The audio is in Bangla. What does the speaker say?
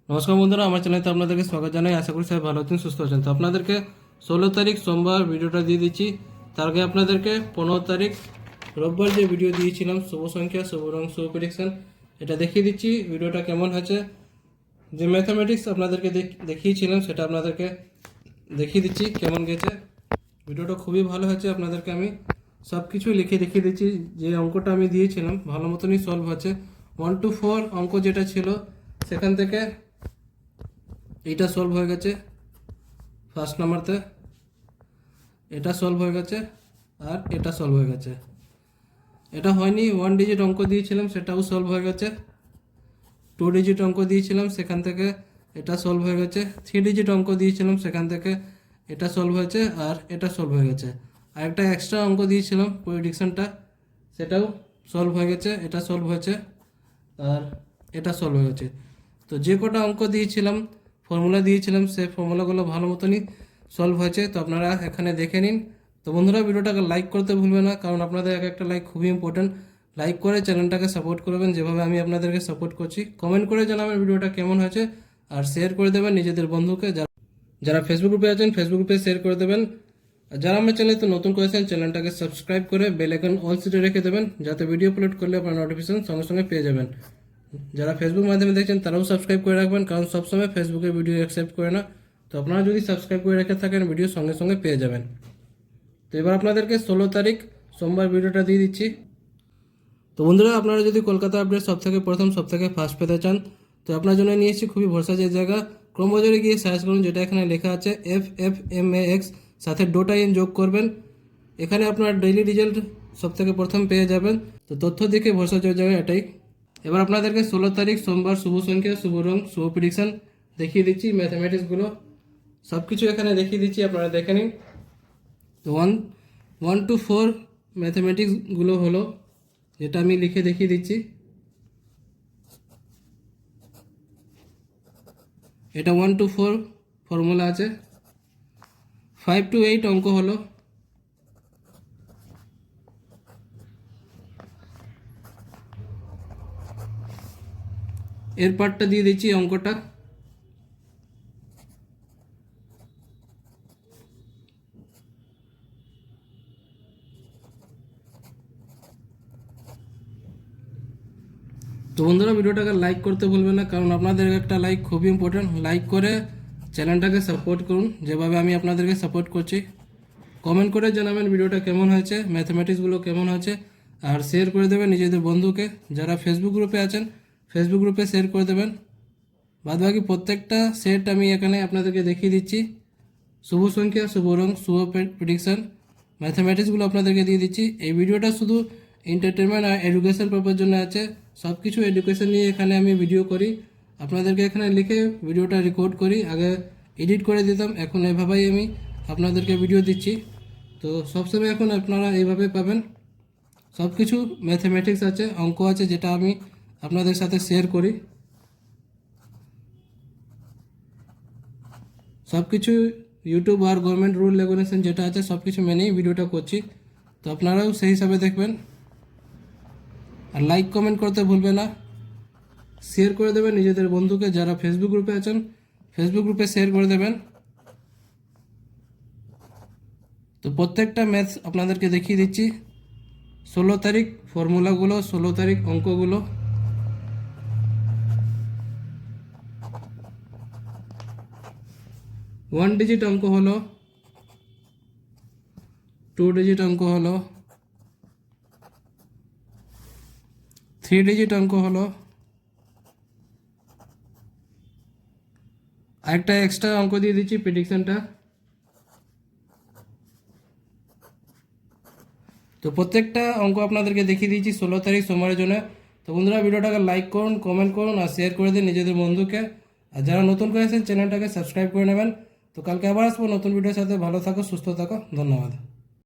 নমস্কার বন্ধুরা, আমার চ্যানেলে আপনাদেরকে স্বাগত জানাই। আশা করি সবাই ভালো আছেন, সুস্থ আছেন। তো আপনাদেরকে 16 তারিখ সোমবার ভিডিওটা দিয়ে দিচ্ছি। তার আগে আপনাদেরকে 15 তারিখ রোববার যে ভিডিও দিয়েছিলাম শুভ সংখ্যা, শুভ রং, শুভ প্রেডিকশন, এটা দেখিয়ে দিচ্ছি ভিডিওটা কেমন হয়েছে। যে ম্যাথামেটিক্স আপনাদেরকে দেখিয়েছিলাম সেটা আপনাদেরকে দেখিয়ে দিচ্ছি কেমন গেছে। ভিডিওটা খুবই ভালো হয়েছে। আপনাদেরকে আমি সব কিছু লিখে দেখিয়ে দিচ্ছি। যে অঙ্কটা আমি দিয়েছিলাম ভালো মতনই সলভ হচ্ছে। 1 to 4 অঙ্ক যেটা ছিল সেখান থেকে এইটা সলভ হয়ে গেছে ফার্স্ট নাম্বারতে, এটা সলভ হয়ে গেছে, আর এটা সলভ হয়ে গেছে। এটা হয়নি, 1 ডিজিট অঙ্ক দিয়েছিলাম সেটাও সলভ হয়ে গেছে। 2 ডিজিট অঙ্ক দিয়েছিলাম সেখান থেকে এটা সলভ হয়ে গেছে। 3 ডিজিট অঙ্ক দিয়েছিলাম সেখান থেকে এটা সলভ হয়েছে, আর এটা সলভ হয়ে গেছে। আর একটা এক্সট্রা অঙ্ক দিয়েছিলাম প্রেডিকশনটা, সেটাও সলভ হয়ে গেছে, এটা সলভ হয়েছে, আর এটা সলভ হয়ে গেছে। তো যে কটা অঙ্ক দিয়েছিলাম, ফর্মুলা দিয়েছিলাম, সেই ফর্মুলাগুলো ভালো মতনই সলভ হয়েছে। তো আপনারা এখানে দেখে নিন। তো বন্ধুরা, ভিডিওটাকে লাইক করতে ভুলবেন না, কারণ আপনাদের এক একটা লাইক খুবই ইম্পর্টেন্ট। লাইক করে চ্যানেলটাকে সাপোর্ট করবেন যেভাবে আমি আপনাদেরকে সাপোর্ট করছি। কমেন্ট করে জানাবেন ভিডিওটা কেমন হয়েছে, আর শেয়ার করে দেবেন নিজেদের বন্ধুকে। যারা ফেসবুক গ্রুপে আছেন ফেসবুক গ্রুপে শেয়ার করে দেবেন। আর যারা আমার চ্যানেলে তো নতুন করেছেন চ্যানেলটাকে সাবস্ক্রাইব করে বেল আইকন অল সিটে রেখে দেবেন, যাতে ভিডিও আপলোড করলে আপনার নোটিফিকেশন সঙ্গে সঙ্গে পেয়ে যাবেন। যারা ফেসবুক মাধ্যমে দেখছেন তারাও সাবস্ক্রাইব করে রাখবেন, কারণ সবসময় ফেসবুকে ভিডিও অ্যাকসেপ্ট করে না। তো আপনারা যদি সাবস্ক্রাইব করে রেখে থাকেন ভিডিও সঙ্গে সঙ্গে পেয়ে যাবেন। তো এবার আপনাদেরকে 16 তারিখ সোমবার ভিডিওটা দিয়ে দিচ্ছি। তো বন্ধুরা, আপনারা যদি কলকাতা আপডেট সবথেকে প্রথম সবথেকে ফার্স্ট পেতে চান, তো আপনার জন্য নিয়ে এসেছি খুবই ভরসা যে জায়গা। ক্রমবাজারে গিয়ে সার্চ করুন, যেটা এখানে লেখা আছে FFMAX, সাথে .in যোগ করবেন। এখানে আপনার ডেইলি রেজাল্ট সবথেকে প্রথম পেয়ে যাবেন। তো তথ্য দেখে ভরসা যে জায়গা এটাই। এবার আপনাদেরকে 16 তারিখ সোমবার শুভ সংখ্যা, শুভ রং, শুভ প্রেডিকশন দেখিয়ে দিচ্ছি। ম্যাথামেটিক্সগুলো সব কিছু এখানে দেখিয়ে দিচ্ছি, আপনারা দেখে নিন। তো 1 to 4 ম্যাথামেটিক্সগুলো হলো, যেটা আমি লিখে দেখিয়ে দিচ্ছি। এটা 1 to 4 ফর্মুলা আছে। 5 to 8 অঙ্ক হলো। এর পার্টটা দিয়ে দিচ্ছি অঙ্কটা। তো বন্ধুরা, ভিডিওটাকে লাইক করতে ভুলবেন না, কারণ আপনাদের একটা লাইক খুবই ইম্পর্টেন্ট। লাইক করে চ্যানেলটাকে সাপোর্ট করুন যেভাবে আমি আপনাদেরকে সাপোর্ট করছি। কমেন্ট করে জানাবেন ভিডিওটা কেমন হয়েছে, ম্যাথামেটিক্সগুলো কেমন হয়েছে, আর শেয়ার করে দেবেন নিজেদের বন্ধুকে। যারা ফেসবুক গ্রুপে আছেন ফেসবুক গ্রুপে শেয়ার করে দেবেন। বাদবাকি প্রত্যেকটা সেট আমি এখানে আপনাদেরকে দেখিয়ে দিচ্ছি। শুভ সংখ্যা, শুভ রং, শুভ প্রেডিকশন, ম্যাথামেটিক্সগুলো আপনাদেরকে দিয়ে দিচ্ছি। এই ভিডিওটা শুধু এন্টারটেনমেন্ট আর এডুকেশন পারপাস জন্য আছে। সব কিছু এডুকেশন নিয়ে এখানে আমি ভিডিও করি। আপনাদেরকে এখানে লিখে ভিডিওটা রেকর্ড করি, আগে এডিট করে দিতাম, এখন এভাবেই আমি আপনাদেরকে ভিডিও দিচ্ছি। তো সবসময় এখন আপনারা এইভাবে পাবেন। সব কিছু ম্যাথামেটিক্স আছে, অঙ্ক আছে, যেটা আমি আপনাদের সাথে শেয়ার করি। সব কিছু ইউটিউব আর গভর্নমেন্ট রুল রেগুলেশন যেটা আছে সব কিছু মেনেই ভিডিওটা করছি। তো আপনারাও সেই হিসাবে দেখবেন। আর লাইক কমেন্ট করতে ভুলবেন না, শেয়ার করে দেবেন নিজেদের বন্ধুকে। যারা ফেসবুক গ্রুপে আছেন ফেসবুক গ্রুপে শেয়ার করে দেবেন। তো প্রত্যেকটা ম্যাথস আপনাদেরকে দেখিয়ে দিচ্ছি। 16 তারিখ ফর্মুলাগুলো, 16 তারিখ অঙ্কগুলো। ওয়ান ডিজিট অঙ্ক হলো, 2 ডিজিট অঙ্ক হলো, 3 ডিজিট অঙ্ক হলো, আরেকটা এক্সট্রা অঙ্ক দিয়ে দিচ্ছি প্রেডিকশনটা। তো প্রত্যেকটা অঙ্ক আপনাদেরকে দেখিয়ে দিয়েছি 16 তারিখ সোমবারের জন্য। তো বন্ধুরা, ভিডিওটাকে লাইক করুন, কমেন্ট করুন, আর শেয়ার করে দিন নিজেদের বন্ধুকে। আর যারা নতুন করে আছেন চ্যানেলটাকে সাবস্ক্রাইব করে নেবেন। তো কালকে আবার আসবো নতুন ভিডিওর সাথে। ভালো থাকো, সুস্থ থাকো, ধন্যবাদ।